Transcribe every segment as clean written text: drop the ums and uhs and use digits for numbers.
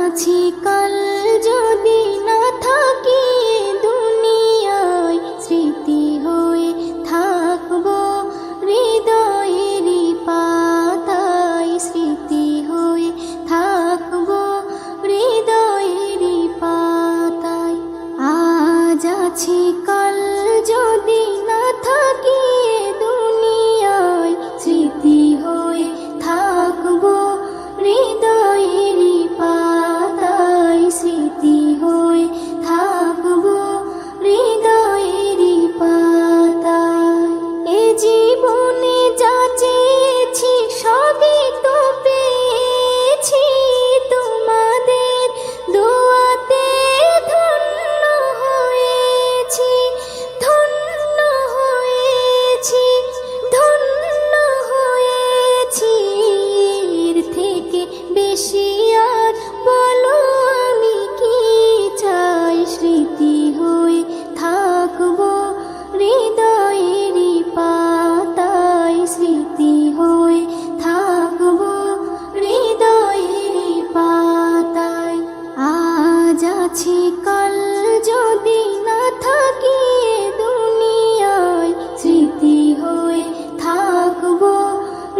আছি কাল যদি না থাকি দুনিয়ায়, স্মৃতি হয়ে থাকবো হৃদয়েরই পাতায়, স্মৃতি হয়ে থাকবো হৃদয়েরই পাতায়। আজ আছি কাল যদি না থাকি দুনিয়ায়, স্মৃতি হয়ে থাকবো হৃদয়েরই পাতায়, স্মৃতি হয়ে থাকবো হৃদয়েরই পাতায়। এ জীবনে যা চেয়েছি সবই তো পেয়েছি, তোমাদের দোয়াতে ধন্য হয়েছি, ধন্য হয়েছি, ধন্য হয়েছি। এর থেকে বেশি আর বলো আমি কি চাই, স্মৃতি হয়ে থাকবো হৃদয়েরই পাতায়, স্মৃতি হয়ে থাকবো হৃদয়েরই পাতায়। আজ আছি কাল যদি না থাকি দুনিয়ায়, স্মৃতি হয়ে থাকবো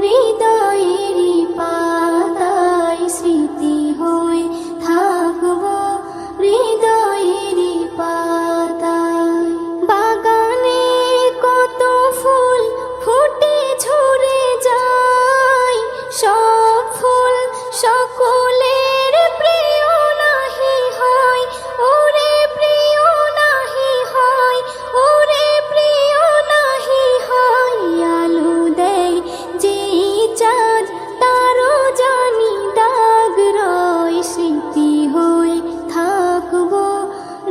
হৃদয়েরই পাতায়, স্মৃতি হয়ে থাকবো হৃদয়েরই পাতায়। বাগানে কত ফুল ফুটে ঝরে যায়, সব ফুল সকলের প্রিয় নাহি হয়, ওরে প্রিয় নাহি হয়, ওরে প্রিয় নাহি হয়। আলো দেয় যেই চাঁদ তারও জানি দাগ রয়, স্মৃতি হয়ে থাকবো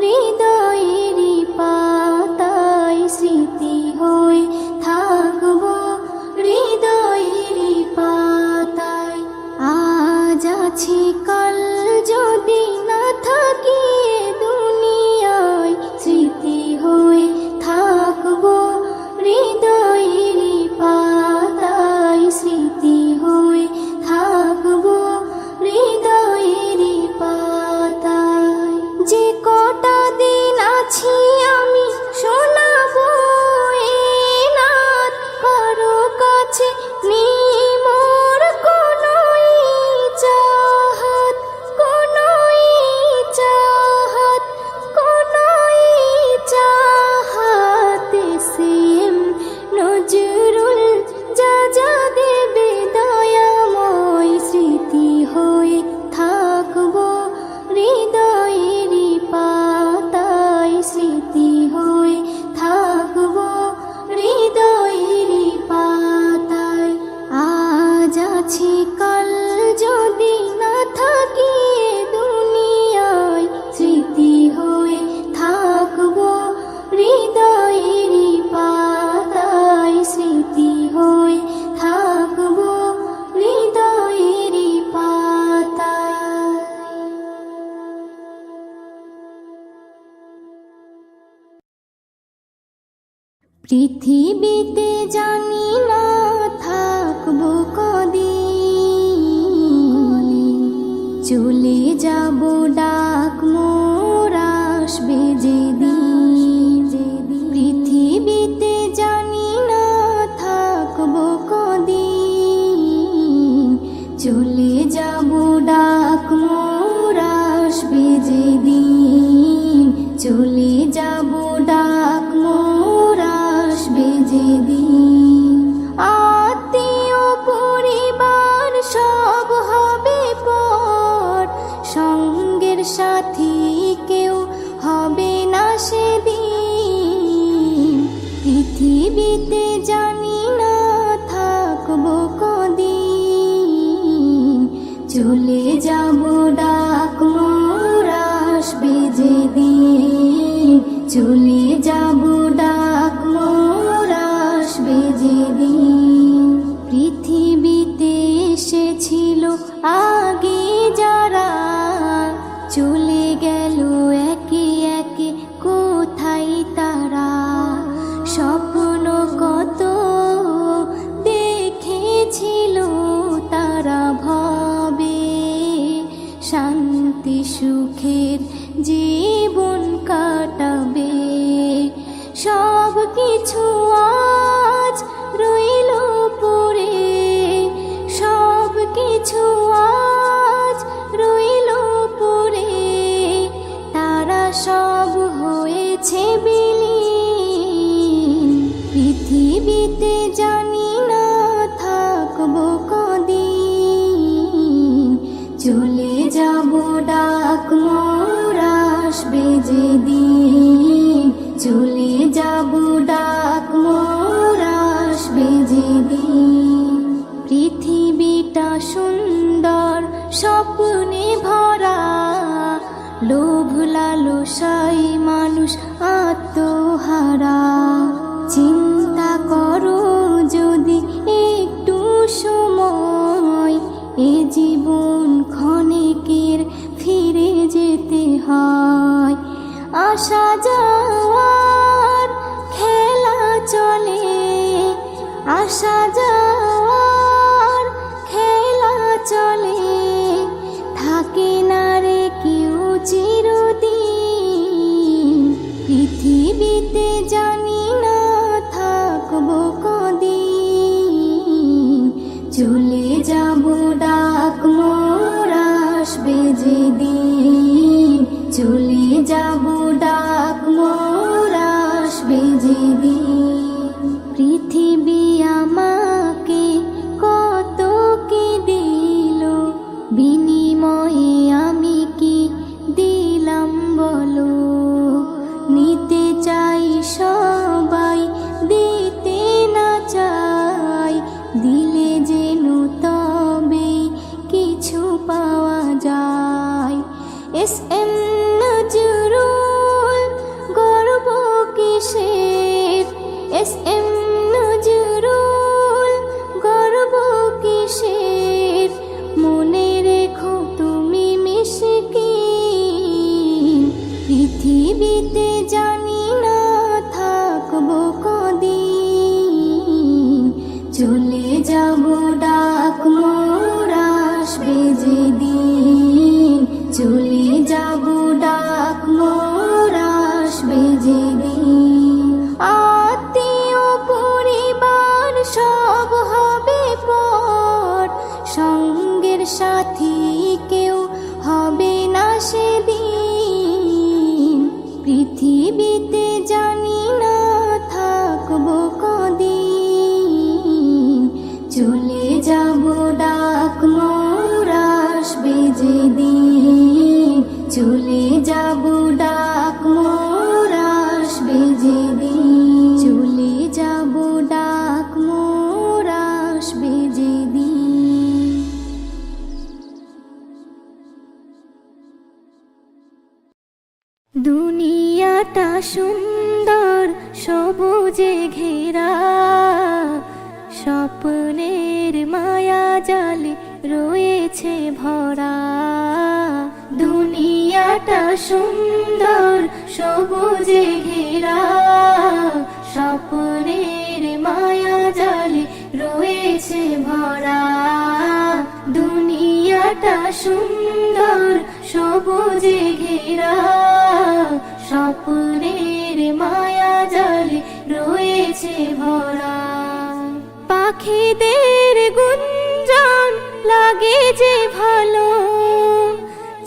হৃদয়েরই পাতায়, স্মৃতি হয়ে থাকবো হৃদয়েরই পাতায়। আজ আছি কাল যদি না থাকি দুনিয়ায়, স্মৃতি হয়ে থাকবো হৃদয়েরই পাতায়, স্মৃতি হয়ে থাকবো হৃদয়েরই পাতায়। যে কটা দিন আছি আমি শোনাবো এ নাত, কারো কাছে নেই মোর কোনোই চাহাত, কোনোই চাহাত, কোনোই চাহাত। সেম নজরুল যা যা দেবে দয়াময়, স্মৃতি হয়ে থাকবো হৃদয়েরই পাতায়, স্মৃতি হয়ে থাকবো হৃদয়েরই পাতায়। আজ আছি কাল যদি না থাকি দুনিয়ায়, স্মৃতি হয়ে থাকবো হৃদয়েরই পাতায়, স্মৃতি হয়ে থাকবো হৃদয়েরই পাতায়। পৃথিবীতে জানি না থাকবো কদিন, চলে যাব ডাক মোর আসবে যেদিন। পৃথিবীতে জানি না থাকবো কদিন, চলে যাব ডাক মোর আসবে যেদিন, চলে যাব ডাক মোর আসবে যেদিন। আত্মীয় পরিবার সব হবে পর, সঙ্গের সাথী কেউ হবে না সেদিন। পৃথিবীতে জানি না থাকবো কদিন, চলে যাব ডাক মোর আসবে যেদিন, চলে যাব ডাক মোর আসবে যেদিন। পৃথিবীতে এসেছিল আগে যারা, চলে গেল একে একে কোথায় তারা। স্বপ্ন কত দেখেছিল তারা ভবে, শান্তি শান্তি সুখের জীবন কাটাবে। সব কিছু আজ রইল পড়ে, সব কিছু আজ রইল পড়ে, তারা সব হয়েছে বিলীন। পৃথিবীতে জানি না থাকবো কদিন, চলে যাব ডাক মোর আসবে যেদিন, চলে যাব ডাক মোর আসবে যেদিন। পৃথিবীটা সুন্দর স্বপ্নে ভরা, লোভ লালসায় মানুষ আত্মহারা। চিন্তা করো যদি একটু সময়, এ জীবন ক্ষণিকের ফিরে যেতে হয়। আসা যাওয়ার খেলা চলে, আসা যাওয়ার খেলা চলে, থাকে না রে কেউ চিরদিন। পৃথিবীতে জানি না থাকবো কদিন, চলে যাব ডাক মোর আসবে যেদিন, চলে যাব ডাক মোর আসবে যেদিন। পৃথিবী আমাকে কত কি দিল, বিনিময়ে আমি কি দিলাম বলো। নিতে চাই সবাই, দিতে না চাই, দিলে যেন তবে কিছু পাওয়া যায়। এস এম নজরুল গর্ব কিসের, এস এম নজরুল গর্ব কিসের, মনে রেখো তুমি মিশকিন। পৃথিবীতে জানি না থাকবো কদিন, চলে যাব ডাক মোর আসবে যেদিন, চলে যাব ডাক মোর আসবে যেদিন। আত্মীয় পরিবার সব হবে পর, সঙ্গের সাথী কেউ হবে না সেদিন। পৃথিবীতে জানি না থাকবো কদিন, চলে যাব ডাক মোর আসবে যেদিন, চলে যাব ডাক মোর আসবে যেদিন, চলে যাব ডাক মোর আসবে যেদিন। দুনিয়াটা সুন্দর সবুজে ঘেরা, স্বপ্নের মায়া জালে রয়েছে ভরা। দুনিয়াটা সুন্দর সবুজে ঘেরা, স্বপ্নের মায়া জালে রয়েছে ভরা। দুনিয়াটা সুন্দর সবুজে ঘেরা, স্বপ্নের মায়া জালে রয়েছে ভরা। পাখিদের গুঞ্জন লাগে যে ভালো,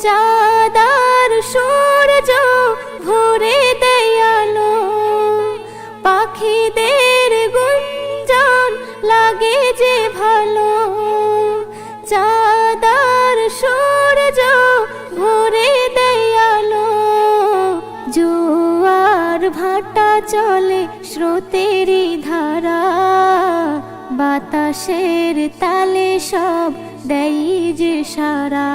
চাঁদার সূর্য ভরে দেয় আলো। পাখিদের গুঞ্জন লাগে যে ভালো, চাঁদার সূর্য ভরে দেয় আলো। জোয়ার ভাটা চলে স্রোতেরই ধারা, বাতাসের তালে সব দেয় যে সারা।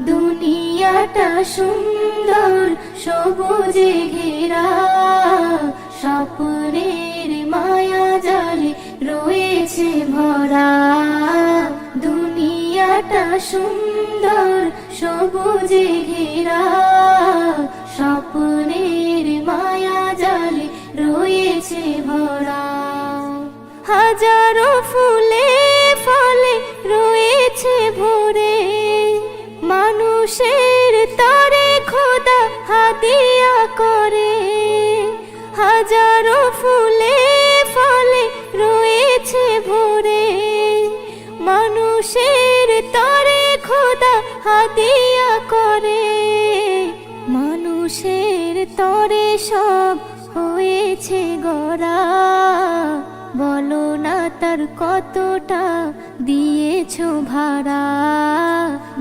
দুনিয়াটা সুন্দর সবুজে ঘেরা, স্বপ্নের মায়া জালে রয়েছে ভরা। দুনিয়াটা সুন্দর সবুজে ঘেরা, স্বপ্নের মায়া জালে রয়েছে ভরা। হাজারো ফুলে ফলে রয়েছে ভরে, মানুষের দিয়া করে, মানুষের তরে সব হয়েছে গড়া। বলো না তার কতটা দিয়েছো ভাড়া।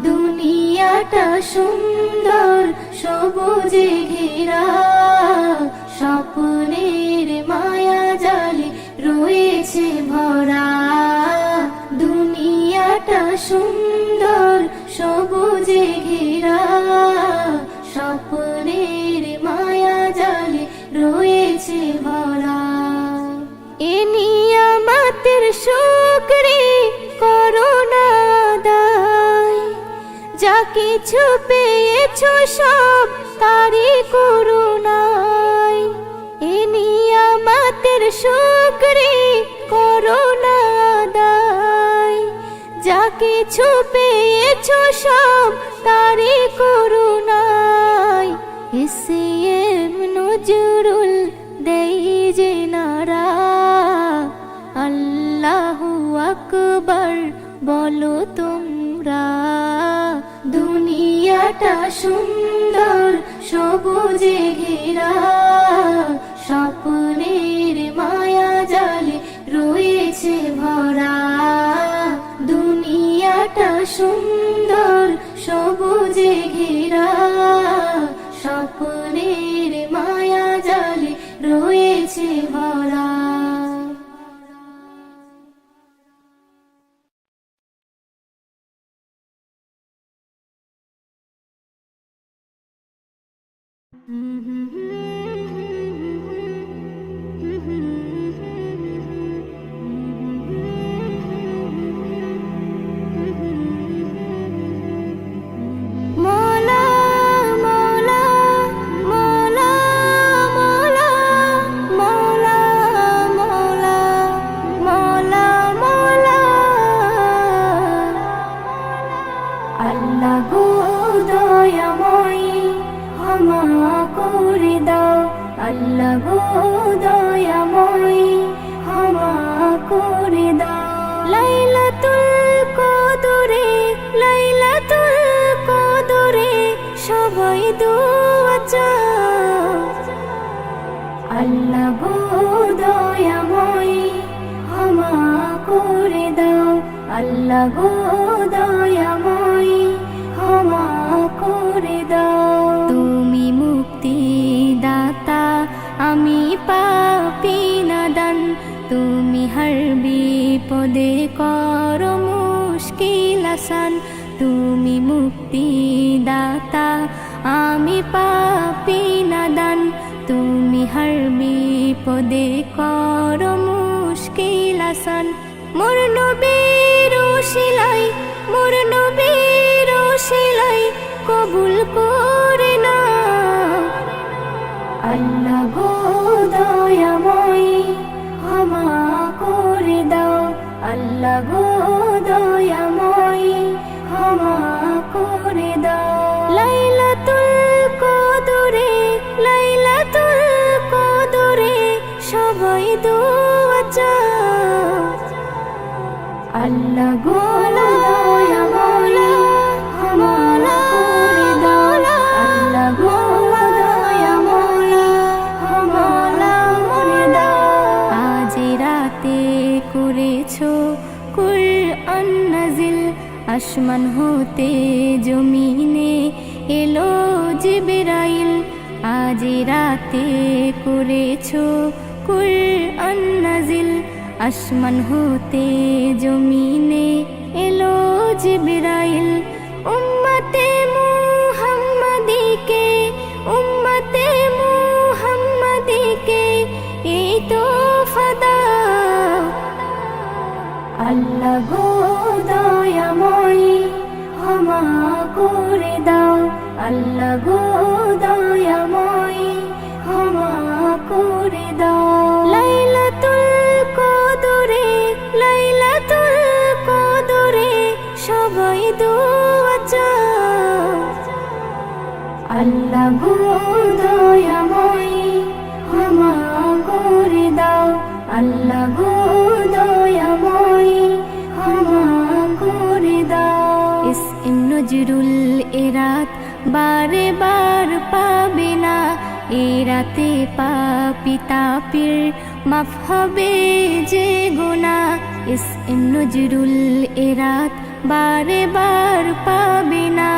দুনিয়াটা সুন্দর সবুজে ঘেরা, স্বপ্নের মায়া জালে রয়েছে ভরা। দুনিয়াটা সুন্দর সবুজে ঘেরা, স্বপ্নের মায়া জালে রয়েছে ভরা। এ নিয়ামতের শুকরি করো না আদায়, যা কিছু পেয়েছো সব তারই করুণায়। এ নিয়ামতের শুকরি করো না আদায়, যা কিছু পেয়েছো সব তারই করুণায়। এসএম নজরুল দেই যে নারা, আল্লাহু আকবার বলো তোমরা। দুনিয়াটা সুন্দর সবুজে ঘেরা, স্বপ্নের মায়া জালে রয়েছে ভরা। দুনিয়াটা সুন্দর সবুজে ঘেরা, স্বপ্নের মায়া জালে রয়েছে ভরা। মৌলা মৌলা মৌলা মৌলা মৌলা মৌলা মৌলা মৌলা। আল্লাহ গো দয়াময়ী ক্ষমা করে দাও, আল্লাহ গো দয়াময়ী ক্ষমা করে দাও। লাইলাতুল কদরে, লাইলাতুল কদরে সবাই দোয়া চাও। আল্লাহ গো দয়াময়ী ক্ষমা করে দাও, আল্লাহ গো দয়াময়ী ক্ষমা করে দাও। তুমি মুক্তি দাতা, আমি পাপী নাদান। তুমি হর বিপদে করো মুশকিল আসান। তুমি মুক্তি দাতা, আমি পাপী নাদান। তুমি হর বিপদে করো মুশকিল আসান। মোর নবীর ওসিলাই, মোর নবীর ওসিলাই কবুল করে নাও। আল্লাহ গো দয়াময়ী ক্ষমা করে দাও, আল্লাহ গো দয়াময়ী ক্ষমা করে দাও। লাইলাতুল কদরে, লাইলাতুল কদরে সবাই দোয়া চাও। আল্লাহ গো দয়াময়ী ক্ষমা করে দাও, আল্লাহ গো দয়াময়ী ক্ষমা করে দাও। আজ রাতে করেছো কুরআন নাজিল, আসমান হতে জমিনে এলো জিবরাইল। আজ রাতে করেছো কুরআন নাজিল, আসমান হতে জমিনে এলো জিবরাইল। উম্মতে মুহাম্মাদীকে, উম্মতে মুহাম্মাদীকে এই তোফা দাও। আল্লাহ গো দয়াময়ী ক্ষমা করে দাও, আল্লাহ গো দয়াময়ী ক্ষমা করে দাও। লাইলাতুল কদরে, লাইলাতুল কদরে সবাই দোয়া চাও। আল্লাহ গো দয়াময়ী ক্ষমা করে দাও, আল্লাহ গো দয়াময়ী ক্ষমা করে দাও। এম নজরুল এ রাত বারে বার পাবে না, এ রাতে পাপী তাপির মাফ হবে যে গুনাহ। এম নজরুল এ রাত বারে বার পাবে না,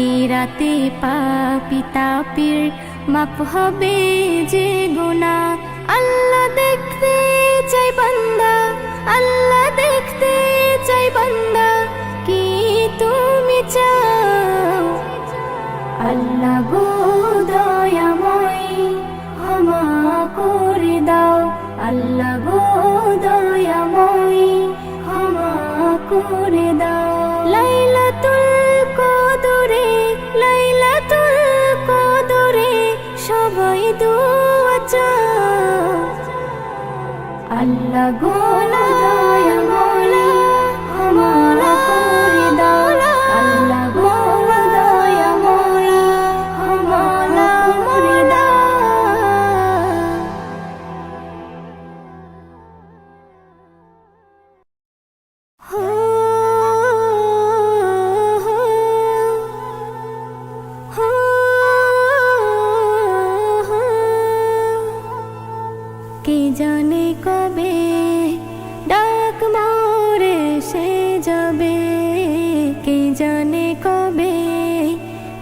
এ রাতে পাপী তাপির মাফ হবে যে গুনাহ। আল্লাহ দেখতে চাই বান্দা, আল্লাহ দেখতে চাই বান্দা, কি তুমি চাও? আল্লাহ গো দয়াময় ক্ষমা করে দাও, আল্লাহ গো দয়াময় ক্ষমা করে দাও। লাইলাতুল কদরে, লাইলাতুল কদরে সবাই দোয়া চাও। আল্লাহ গো দয়াময় ক্ষমা করে দাও, আল্লাহ গো দয়াময় ক্ষমা করে দাও। কে জানে কবে ডাক মোরে সে যাবে, কে জানে কবে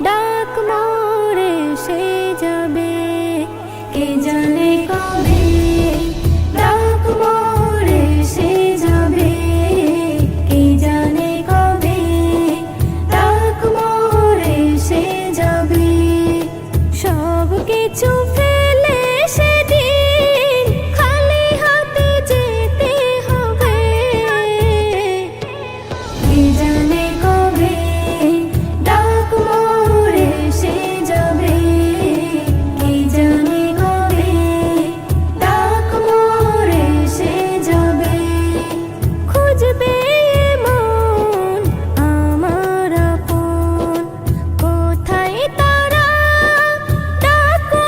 ডাক মোরে সে যাবে, কে জানে কবে ডাক মোরে সে যাবে, কে জানে কবে ডাক মোরে সে যাবে। সব কিছু ফেলে সেদিন খালি হাতে যেতে হবে, কে জানে কবে ডাক মোরে সে যাবে, কে জানে কবে ডাক মোরে সে যাবে। খুঁজবে মন আমার আপন, কোথায় তারা ডাকো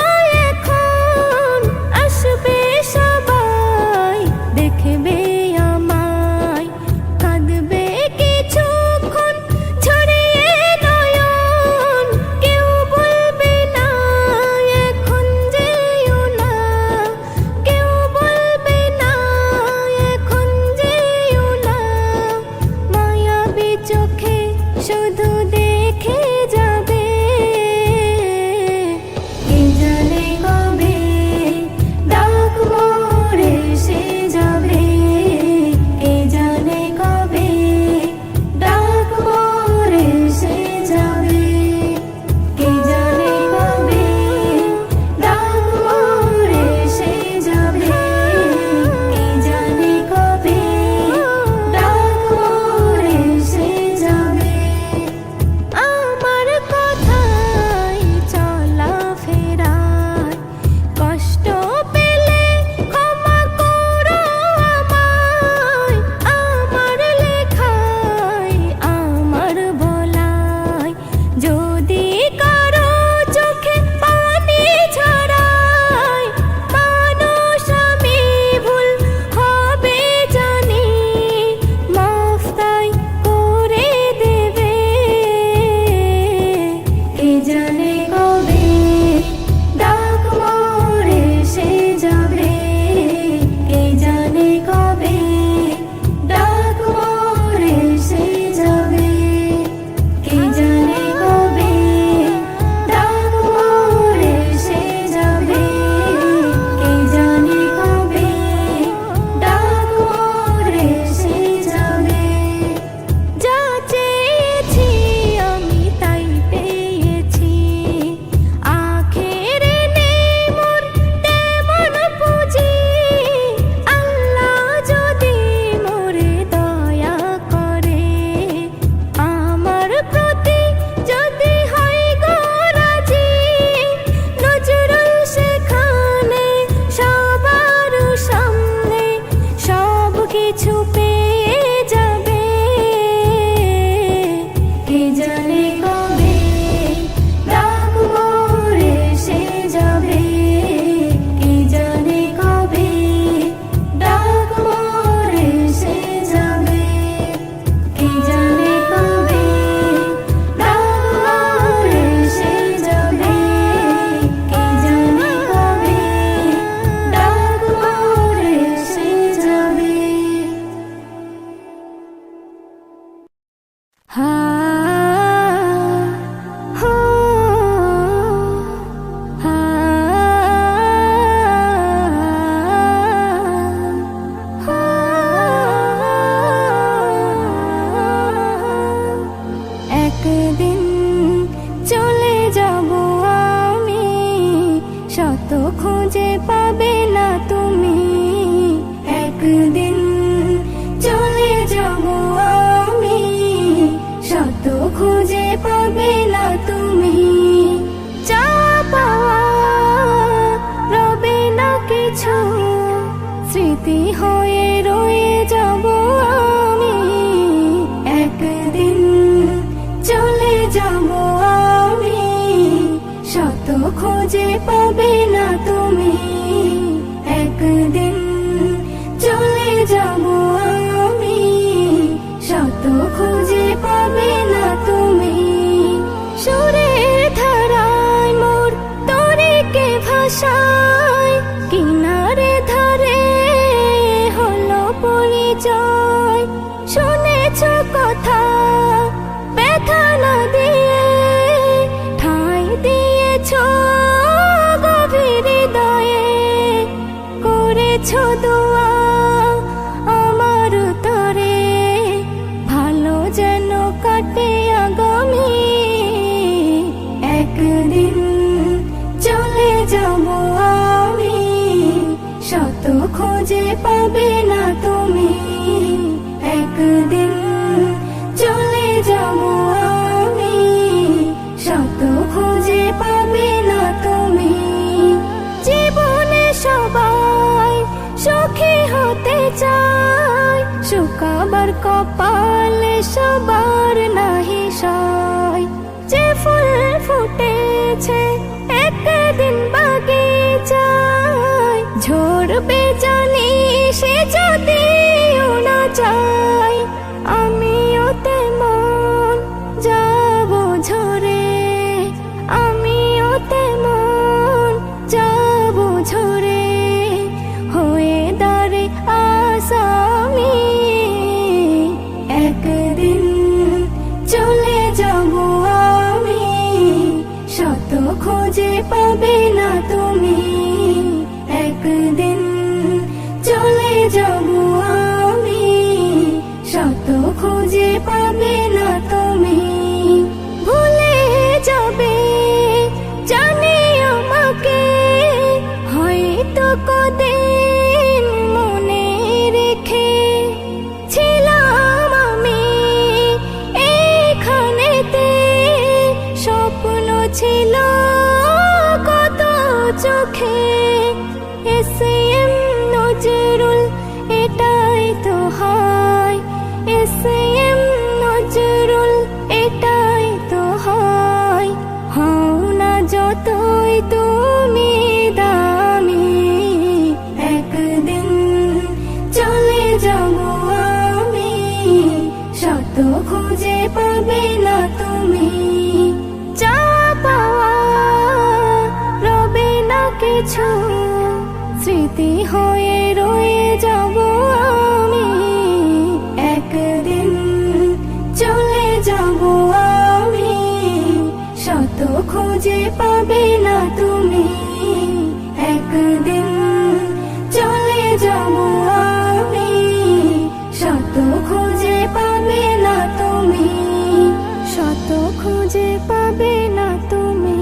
পাবে না তুমি। যা পাওয়া রবে না কিছু, স্মৃতি হয়ে রয়ে যাব আমি। একদিন চলে যাব আমি, শত খুঁজে পাবে না তুমি। একদিন চলে যাব আমি, শত খুঁজে পাবে না তুমি। সুরের ধারায় মোর তরিকে ভাষায়, কিনারে ধারে হলো পরিচয়। শুনেছ কথা ব্যথা না দিয়ে, ঠাঁই দিয়েছ গভীর হৃদয়ে। করেছ দোয়া আমার তরে, ভালো যেন কাটে আগামী। একদিন চলে যাব আমি, শত খুঁজে পাবে না তুমি। একদিন চলে যাব আমি, শত খুঁজে পাবে না তুমি। জীবনে সবাই সুখী হতে চায়, শুকাবার কপালে সবার নাহি সয়। যে ফুল ফুটেছে একদিন বাগিচায়, ঝরবে জানি সে যদিও না চায়। আমিও তেমন যাব ঝরে, আমিও তেমন যাব ঝরে, হয়ে দাঁড়ে আসামি। একদিন চলে যাব আমি, শত খুঁজে পাবে না তুমি। একদিন চলে যাব আমি, শত খুঁজে পাবে না তুমি। ভুলে যাবে জানি আমাকে, হয়তো কদিন মনে রেখে। ছিলাম আমি এইখানেতে, স্বপ্ন ছিল কত চোখে। এসএম নজরুল এটাই তো হয়, এসএম নজরুল এটাই তো হয়। হও না যতই তুমি দামি, একদিন চলে যাব আমি, শত খুঁজে পাবে না তুমি। যা পাওয়া রবে না কিছু, স্মৃতি হয়ে রয়ে যাব আমি। একদিন চলে যাব আমি, শত খুঁজে পাবে না তুমি। একদিন চলে যাব আমি, শত খুঁজে পাবে না তুমি। শত খুঁজে পাবে না তুমি।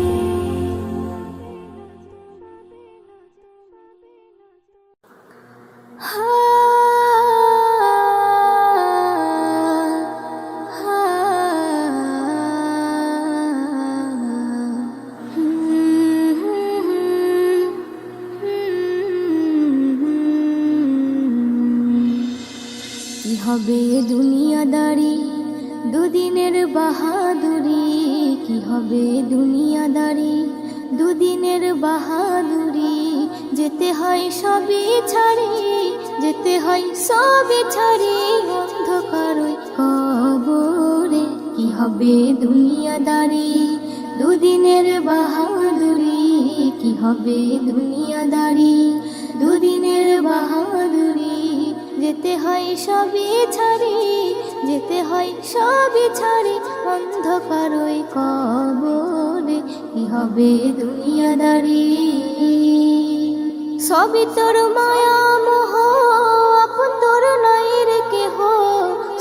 কি হবে দুনিয়াদারি, দুদিনের বাহাদুরি। কি হবে দুনিয়াদারি, দুদিনের বাহাদুরি। যেতে হয় সবই ছাড়ি, যেতে হয় সবই ছাড়ি, অন্ধকারই কবরে। কি হবে দুনিয়াদারি, দুদিনের বাহাদুরি। কি হবে দুনিয়াদারি, দুদিনের বাহাদুরি। যেতে হয় সবই ছাড়ি, যেতে হয় সবই ছাড়ি, অন্ধকারই কবরে। কি হবে দুনিয়াদারি। সবই তোর মায়া মোহ, আপন তোর নাই রে কেহ।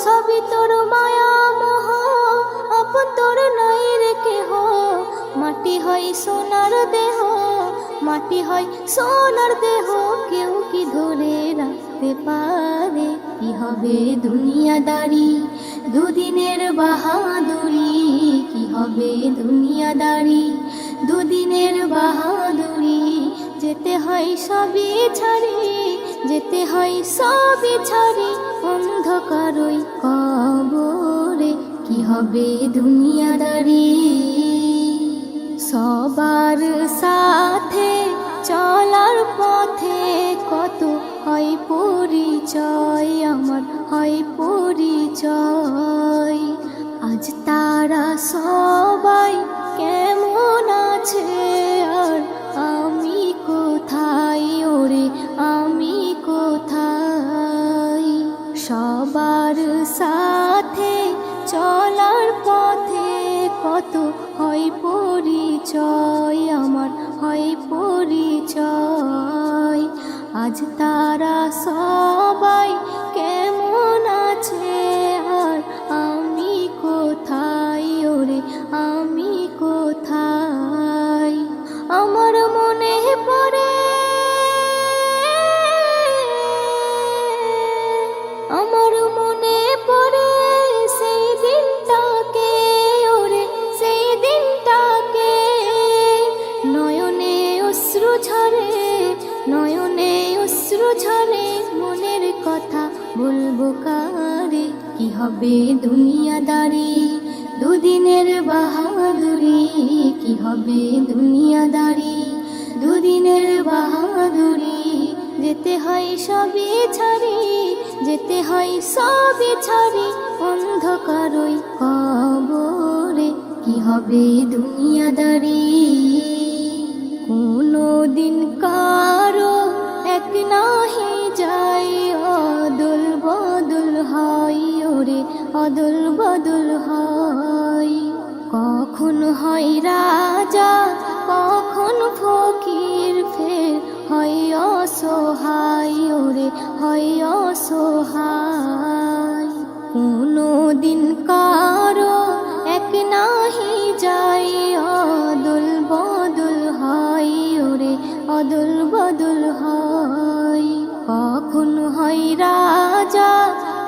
সবই তোর মায়া মোহ, আপন তোর নাই রে কেহ। মাটি হয় সোনার দেহ, মাটি হয় সোনার দেহ, কেউ কি ধরে রাখতে পারে। কি হবে দুনিয়াদারি, দুদিনের বাহাদুরি। কি হবে দুনিয়াদারি, দুদিনের বাহাদুরি, যেতে হয় সবই ছাড়ি, যেতে হয় সবই ছাড়ি, অন্ধকারই কবরে কি হবে দুনিয়াদারি। সবার সাথে চলার পথে কত হয় পরিচয়, আমার হয় পরিচয়। আজ তারা সবাই কেমন আছে, আর আমি কোথায়, ওরে আমি কোথায়। সবার সাথে চলার পথে কত হয় পরিচয়, আমার হয় পরিচয়। আজ তারা সবাই কেমন আছে, আর আমি কোথায়, ওরে আমি কোথায়। আমার মনে পড়ে, আমার মনে পড়ে সেই দিনটাকে, ওরে সেই দিনটাকে। নয়নে অশ্রু ঝরে, নয়নে অশ্রু ঝরে, মনের কথা বলবো কারে, কি হবে দুনিয়াদারি, দুদিনের বাহাদুরি, কি হবে দুনিয়াদারি, দুদিনের বাহাদুরি, যেতে হয় সবই ছাড়ি, যেতে হয় সবই ছাড়ি, অন্ধকারই কবরে কি হবে দুনিয়াদারি। কোনো দিন কারো এক নাহি যায়, অদল বদল হয়, ওরে অদল বদল হয়। কখন হয় রাজা, কখন ফকির, ফের হয় অসহায়, ওরে হয় অসহায়। কোনো দিন কারো এক নাহি যায়, অদল বদল হয়, ওরে অদল বদল হয়। কখন হয় রাজা,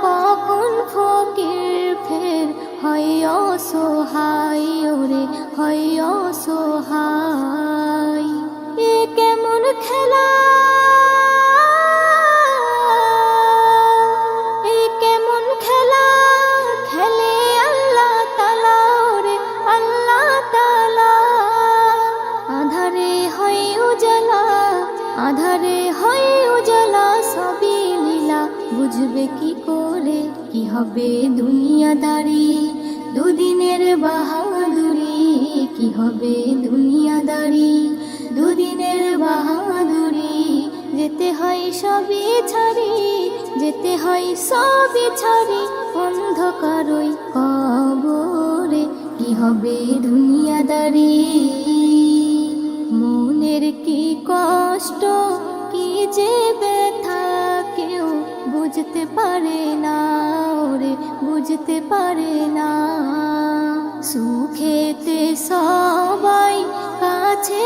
কখন ফকির, ফের হয় অসহায়, ওরে হয় অসহায়। এ কেমন খেলা, এ কেমন খেলা, খেলে আল্লাহ তাআলা, ওরে আল্লাহ তাআলা। আধারে হয় উজালা, আধারে হয় উজালা, সবই লীলা, বুঝবে কি করে, কি হবে দুনিয়াদারি, দুদিনের বাহাদুরি, কি হবে দুনিয়াদারি, দুদিনের বাহাদুরি, যেতে হয় সবই ছাড়ি, যেতে হয় সবই ছাড়ি, অন্ধকারই কবরে কি হবে দুনিয়াদারি। মনের কি কষ্ট, কি যে ব্যথা, কেউ বুঝতে পারে না, ওরে বুঝতে পারে না। সুখেতে সবাই কাছে